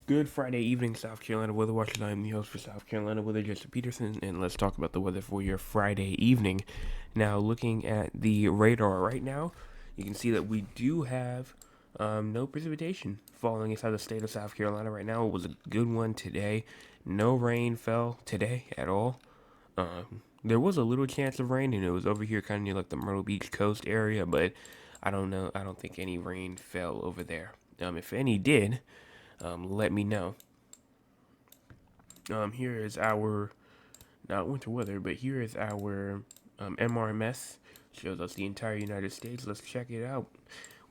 Good Friday evening, South Carolina Weather Watchers. I'm the host for South Carolina Weather, Justin Peterson, and let's talk about the weather for your Friday evening. Now, looking at the radar right now, you can see that we do have no precipitation falling inside the state of South Carolina right now. It was a good one today. No rain fell today at all. There was a little chance of rain, and it was over here kind of near like the Myrtle Beach coast area, but I don't know. I don't think any rain fell over there. If any did, let me know. Here is our, not winter weather, but here is our MRMS. Shows us the entire United States. Let's check it out.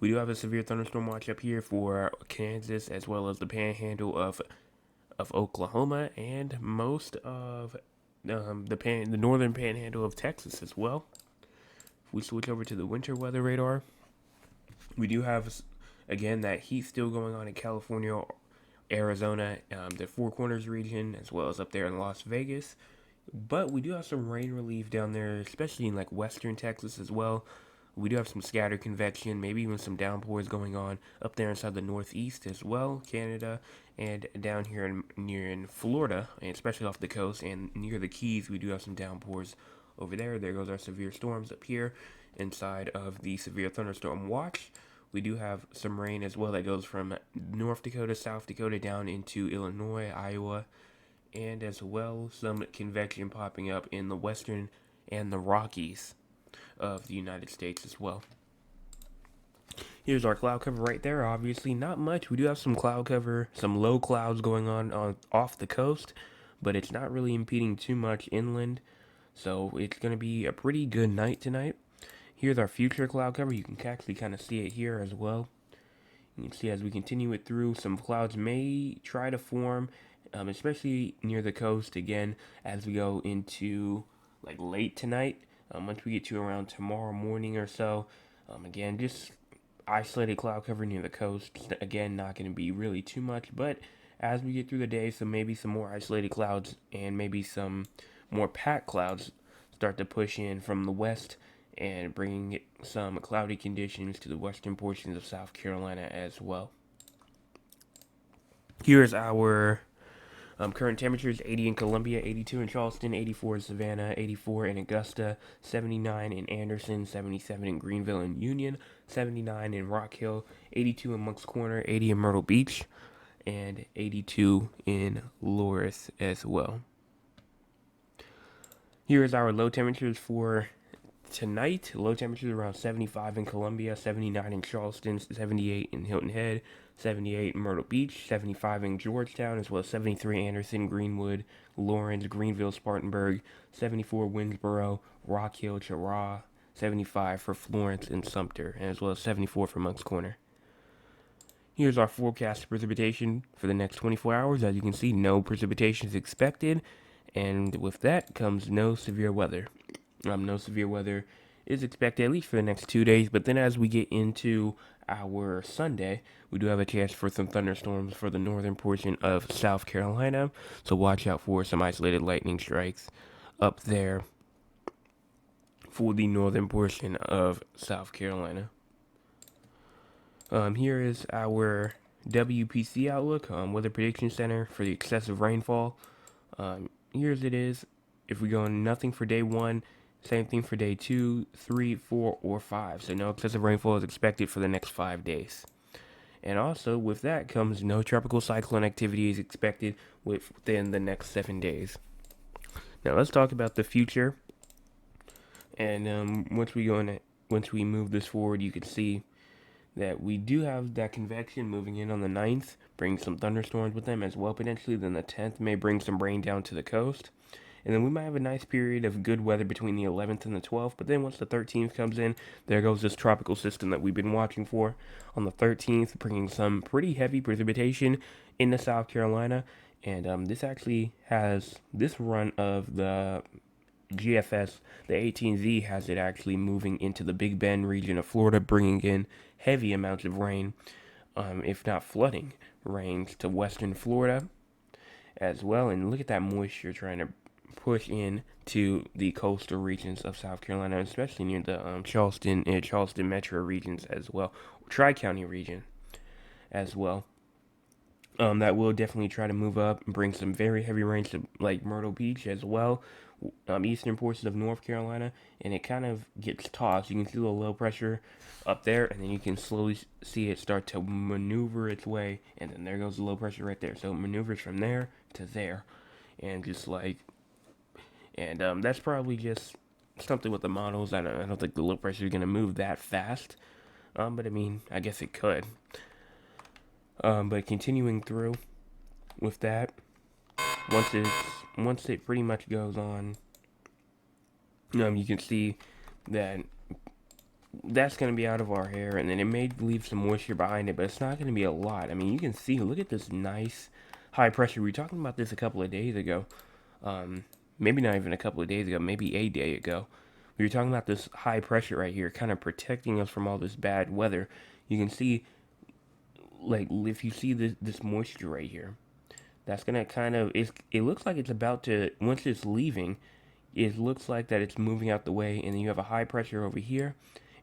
We do have a severe thunderstorm watch up here for Kansas as well as the panhandle of Oklahoma and most of the northern panhandle of Texas as well. If we switch over to the winter weather radar, we do have again that heat still going on in California, Arizona, the Four Corners region, as well as up there in Las Vegas. But we do have some rain relief down there, especially in like western Texas as well. We do have some scattered convection, maybe even some downpours going on up there inside the northeast as well, Canada, and down here near in Florida, and especially off the coast and near the Keys, we do have some downpours over there. There goes our severe storms up here inside of the severe thunderstorm watch. We do have some rain as well that goes from North Dakota, South Dakota down into Illinois, Iowa, and as well some convection popping up in the western and the Rockies of the United States as well. Here's our cloud cover right there. Obviously, not much. We do have some cloud cover, some low clouds going on off the coast, but it's not really impeding too much inland. So it's going to be a pretty good night tonight. Here's our future cloud cover. You can actually kind of see it here as well. You can see as we continue it through, some clouds may try to form, especially near the coast again as we go into like late tonight. Once we get to around tomorrow morning or so, again, just isolated cloud cover near the coast. Again, not going to be really too much, but as we get through the day, so maybe some more isolated clouds and maybe some more packed clouds start to push in from the west and bringing some cloudy conditions to the western portions of South Carolina as well. Here's our current temperatures: 80 in Columbia, 82 in Charleston, 84 in Savannah, 84 in Augusta, 79 in Anderson, 77 in Greenville and Union, 79 in Rock Hill, 82 in Moncks Corner, 80 in Myrtle Beach, and 82 in Loris as well. Here is our low temperatures for tonight. Low temperatures around 75 in Columbia, 79 in Charleston, 78 in Hilton Head, 78 in Myrtle Beach, 75 in Georgetown, as well as 73 Anderson, Greenwood, Lawrence, Greenville, Spartanburg, 74 Winsboro, Rock Hill, Cheraw, 75 for Florence and Sumter, as well as 74 for Moncks Corner. Here's our forecast precipitation for the next 24 hours. As you can see, no precipitation is expected, and with that comes no severe weather. No severe weather is expected at least for the next 2 days, but then as we get into our Sunday, we do have a chance for some thunderstorms for the northern portion of South Carolina, so watch out for some isolated lightning strikes up there for the northern portion of South Carolina. Here is our WPC outlook, Weather Prediction Center for the excessive rainfall. Here's it is. If we go on nothing for day 1, same thing for day 2, 3, 4, or 5. So no excessive rainfall is expected for the next 5 days. And also, with that comes no tropical cyclone activity is expected within the next 7 days. Now let's talk about the future. And once we move this forward, you can see that we do have that convection moving in on the 9th, bring some thunderstorms with them as well potentially. Then the 10th may bring some rain down to the coast. And then we might have a nice period of good weather between the 11th and the 12th. But then once the 13th comes in, there goes this tropical system that we've been watching for on the 13th, bringing some pretty heavy precipitation into South Carolina. And this actually has this run of the GFS, the 18Z, has it actually moving into the Big Bend region of Florida, bringing in heavy amounts of rain, if not flooding rains to western Florida as well. And look at that moisture trying to push in to the coastal regions of South Carolina, especially near the Charleston metro regions as well, Tri-County region as well. That will definitely try to move up and bring some very heavy rains to like Myrtle Beach as well, eastern portions of North Carolina, and it kind of gets tossed. You can see the low pressure up there, and then you can slowly see it start to maneuver its way, and then there goes the low pressure right there. So it maneuvers from there to there, and just like, and that's probably just something with the models. I don't think the low pressure is gonna move that fast. But I mean, I guess it could. But continuing through with that, once it pretty much goes on, you can see that that's going to be out of our hair, and then it may leave some moisture behind it, but it's not going to be a lot. I mean, you can see, look at this nice high pressure. We were talking about this a couple of days ago. Maybe not even a couple of days ago, maybe a day ago. We were talking about this high pressure right here, kind of protecting us from all this bad weather. You can see, like, if you see this moisture right here, that's gonna kind of, it looks like it's about to, once it's leaving, it looks like that it's moving out the way, and then you have a high pressure over here,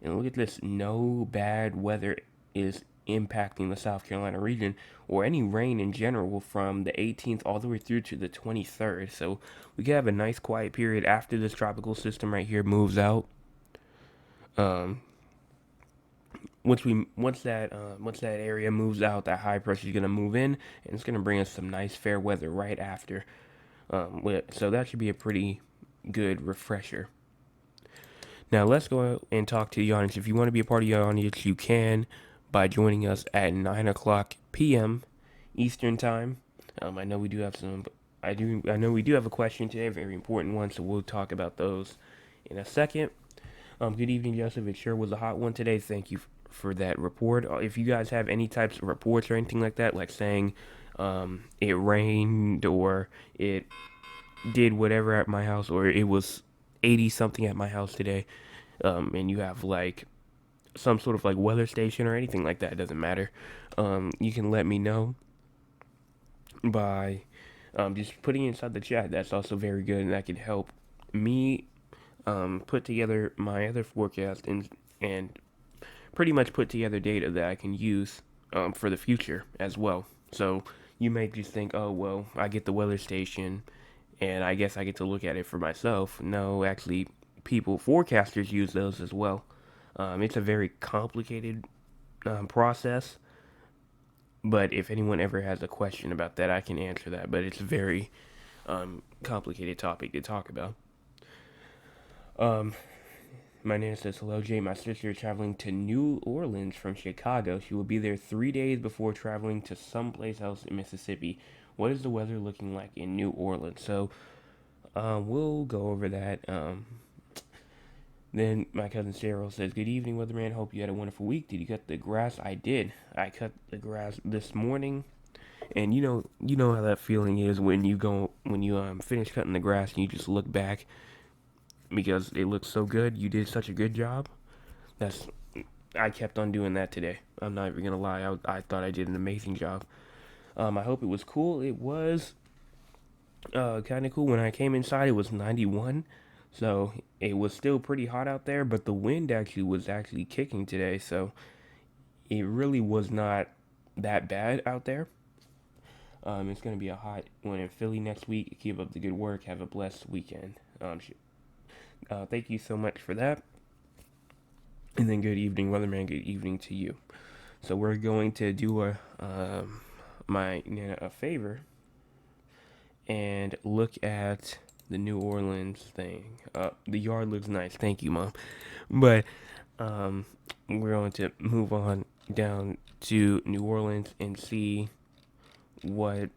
and look at this, no bad weather is impacting the South Carolina region, or any rain in general, from the 18th all the way through to the 23rd. So we could have a nice quiet period after this tropical system right here moves out. um once that area moves out, that high pressure is going to move in, and it's going to bring us some nice fair weather right after. So that should be a pretty good refresher. Now let's go and talk to the audience. If you want to be a part of the audience, you can by joining us at 9 o'clock p.m. Eastern time. I know we do have some. I know we do have a question today, a very important one. So we'll talk about those in a second. Good evening, Joseph. It sure was a hot one today. Thank you for that report. If you guys have any types of reports or anything like that, like saying it rained or it did whatever at my house, or it was 80 something at my house today, and you have like some sort of like weather station or anything like that, it doesn't matter. You can let me know by just putting it inside the chat. That's also very good, and that can help me put together my other forecast and pretty much put together data that I can use for the future as well. So you may just think, oh, well, I get the weather station and I guess I get to look at it for myself. No, actually, forecasters use those as well. It's a very complicated process, but if anyone ever has a question about that, I can answer that. But it's a very complicated topic to talk about. My nana says, hello, Jay. My sister is traveling to New Orleans from Chicago. She will be there 3 days before traveling to someplace else in Mississippi. What is the weather looking like in New Orleans? So, we'll go over that. Then my cousin Cheryl says, good evening, weatherman. Hope you had a wonderful week. Did you cut the grass? I did. I cut the grass this morning. And you know how that feeling is when you finish cutting the grass and you just look back because it looks so good. You did such a good job. I kept on doing that today. I'm not even gonna lie. I thought I did an amazing job. I hope it was cool. It was kind of cool. When I came inside, it was 91, so it was still pretty hot out there. But the wind was actually kicking today, so it really was not that bad out there. It's gonna be a hot one in Philly next week. Keep up the good work. Have a blessed weekend. Thank you so much for that. And then good evening, weatherman. Good evening to you. So we're going to do my Nana a favor and look at the New Orleans thing. The yard looks nice. Thank you, Mom. But we're going to move on down to New Orleans and see what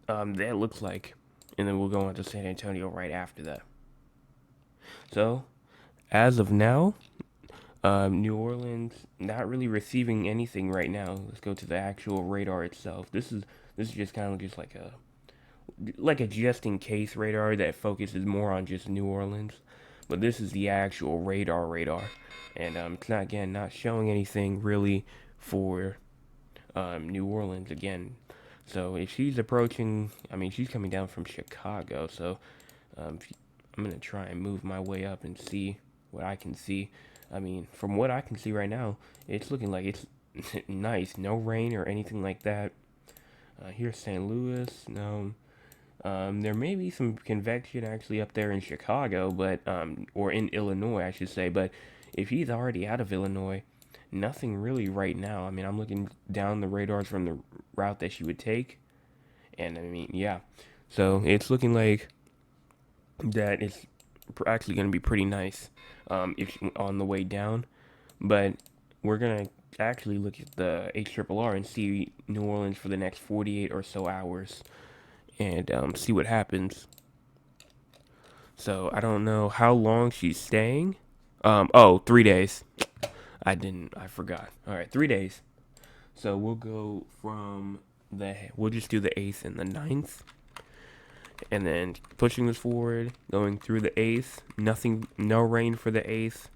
that looks like. And then we'll go on to San Antonio right after that. So, as of now, New Orleans not really receiving anything right now. Let's go to the actual radar itself. This is just kind of just like a just in case radar that focuses more on just New Orleans. But this is the actual radar, and it's not showing anything really for New Orleans again. So if she's approaching, I mean, she's coming down from Chicago. So I'm gonna try and move my way up and see what I can see. I mean, from what I can see right now, it's looking like it's nice. No rain or anything like that. Here's St. Louis. No. There may be some convection actually up there in Chicago, but or in Illinois, I should say. But if he's already out of Illinois, nothing really right now. I mean, I'm looking down the radars from the route that she would take, and I mean, yeah. So it's looking like that it's actually going to be pretty nice if on the way down. But we're gonna actually look at the HRRR and see New Orleans for the next 48 or so hours and see what happens. So I don't know how long she's staying. Oh, 3 days. I forgot. All right, 3 days. So we'll go from we'll just do the 8th and the 9th. And then pushing this forward, going through the 8th. Nothing, no rain for the 8th.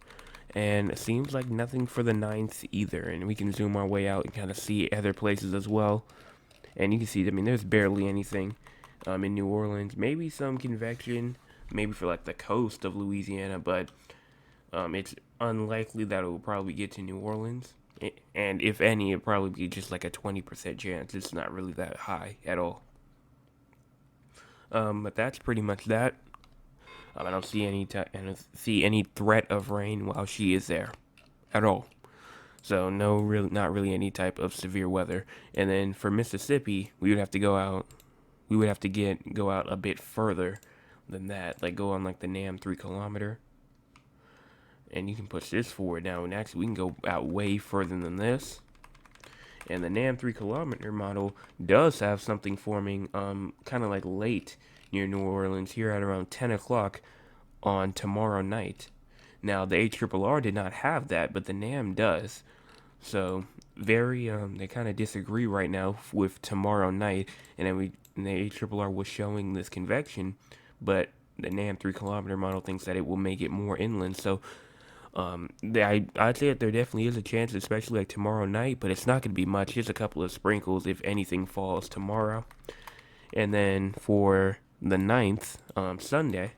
And it seems like nothing for the 9th either. And we can zoom our way out and kind of see other places as well. And you can see, I mean, there's barely anything in New Orleans. Maybe some convection, maybe for like the coast of Louisiana, but it's unlikely that it will probably get to New Orleans. And if any, it'll probably be just like a 20% chance. It's not really that high at all. But that's pretty much that. I don't see any threat of rain while she is there, at all. So no, real, not really any type of severe weather. And then for Mississippi, we would have to go out. We would have to go out a bit further than that, like go on like the NAM 3 kilometer. And you can push this forward now, and actually we can go out way further than this. And the NAM 3 kilometer model does have something forming, kind of like late near New Orleans here at around 10 o'clock on tomorrow night. Now the HRRR did not have that, but the NAM does. So they kind of disagree right now with tomorrow night, and then the HRRR was showing this convection, but the NAM 3 kilometer model thinks that it will make it more inland. So I'd say that there definitely is a chance, especially like tomorrow night, but it's not going to be much. Just a couple of sprinkles if anything falls tomorrow. And then for the 9th, Sunday,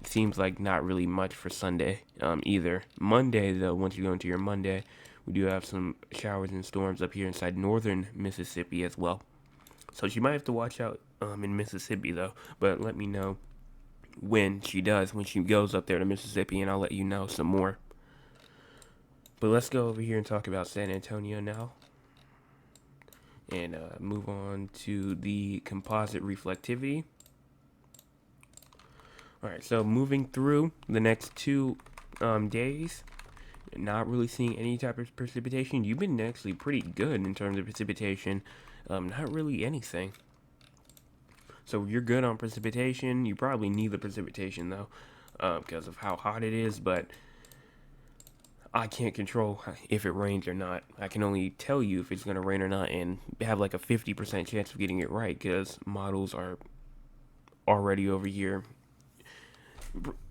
seems like not really much for Sunday either. Monday, though, once you go into your Monday, we do have some showers and storms up here inside northern Mississippi as well. So she might have to watch out in Mississippi, though. But let me know when she goes up there to Mississippi, and I'll let you know some more. But let's go over here and talk about San Antonio now. And move on to the composite reflectivity. Alright, so moving through the next 2 days, not really seeing any type of precipitation. You've been actually pretty good in terms of precipitation. Not really anything. So you're good on precipitation. You probably need the precipitation, though, because of how hot it is, but I can't control if it rains or not. I can only tell you if it's going to rain or not and have like a 50% chance of getting it right, because models are already over here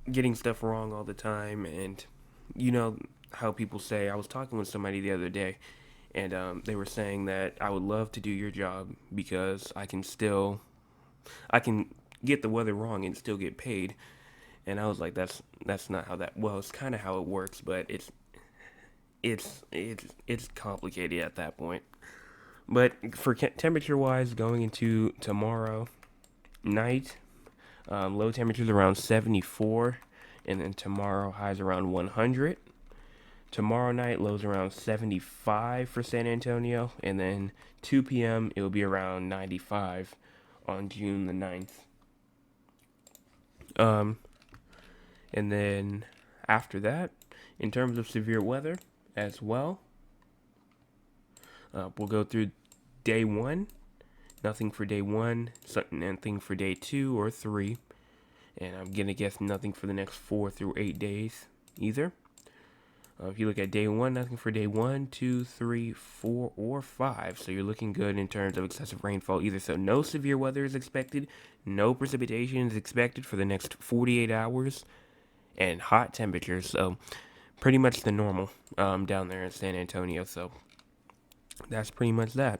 getting stuff wrong all the time. And you know how people say, I was talking with somebody the other day, and they were saying that I would love to do your job because I can get the weather wrong and still get paid. And I was like, that's not how that, well, it's kind of how it works, but it's complicated at that point. But for temperature wise, going into tomorrow night, low temperatures around 74, and then tomorrow highs around 100. Tomorrow night, lows around 75 for San Antonio, and then 2 p.m. it will be around 95 on June the 9th. And then after that, in terms of severe weather as well, we'll go through day 1. Nothing for day 1, nothing for day 2 or 3, and I'm gonna guess nothing for the next 4 through 8 days either. If you look at day 1, nothing for day 1, 2, 3, 4, or 5. So you're looking good in terms of excessive rainfall either. So no severe weather is expected, no precipitation is expected for the next 48 hours, and hot temperatures. So pretty much the normal down there in San Antonio. So that's pretty much that.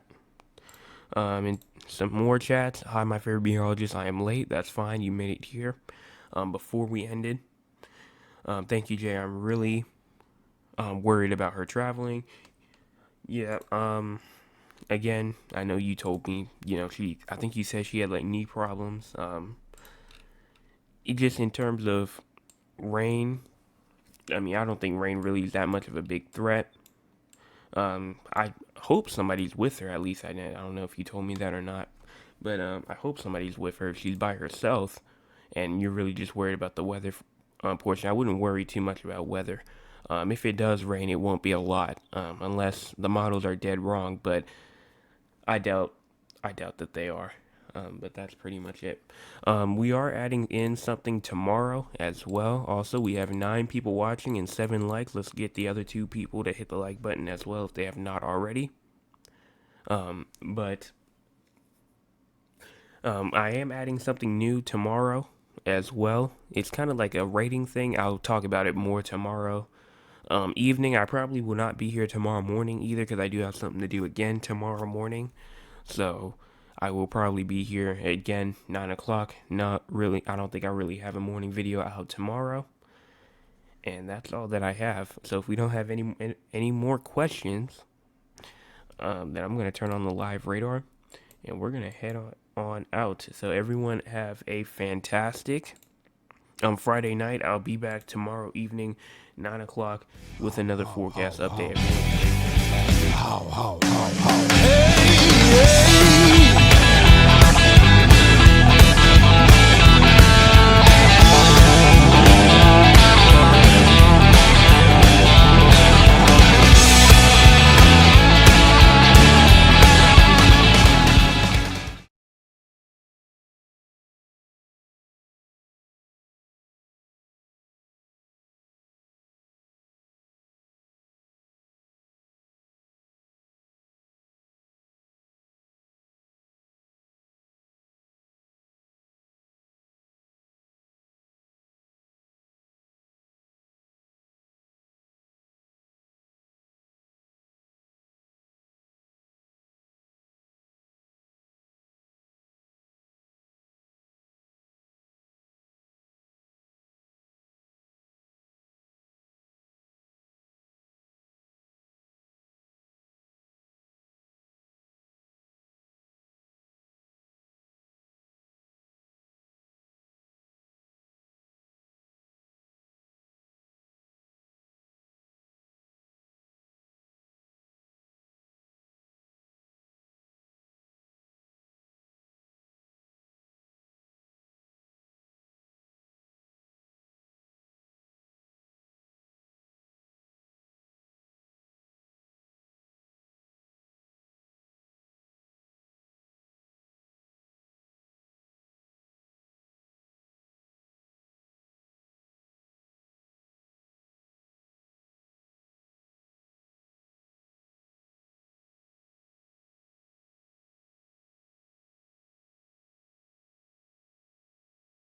And some more chats. Hi, my favorite meteorologist. I am late. That's fine. You made it here before we ended. Thank you, Jay. I'm really worried about her traveling. Yeah. again, I know you told me, I think you said she had like knee problems. It just in terms of rain, I mean, I don't think rain really is that much of a big threat. I hope somebody's with her. At least I don't know if you told me that or not, but I hope somebody's with her. If she's by herself, and you're really just worried about the weather portion, I wouldn't worry too much about weather. If it does rain, it won't be a lot, unless the models are dead wrong. But I doubt, I doubt that they are. But that's pretty much it. We are adding in something tomorrow as well. Also, we have 9 people watching and 7 likes. Let's get the other 2 people to hit the like button as well if they have not already. But I am adding something new tomorrow as well. It's kind of like a rating thing. I'll talk about it more tomorrow. Evening, I probably will not be here tomorrow morning either because I do have something to do again tomorrow morning. So I will probably be here again 9 o'clock. Not really. I don't think I really have a morning video out tomorrow. And that's all that I have. So if we don't have any more questions, then I'm gonna turn on the live radar, and we're gonna head on out. So everyone have a fantastic Friday night. I'll be back tomorrow evening, 9 o'clock, with another forecast update. How, hey!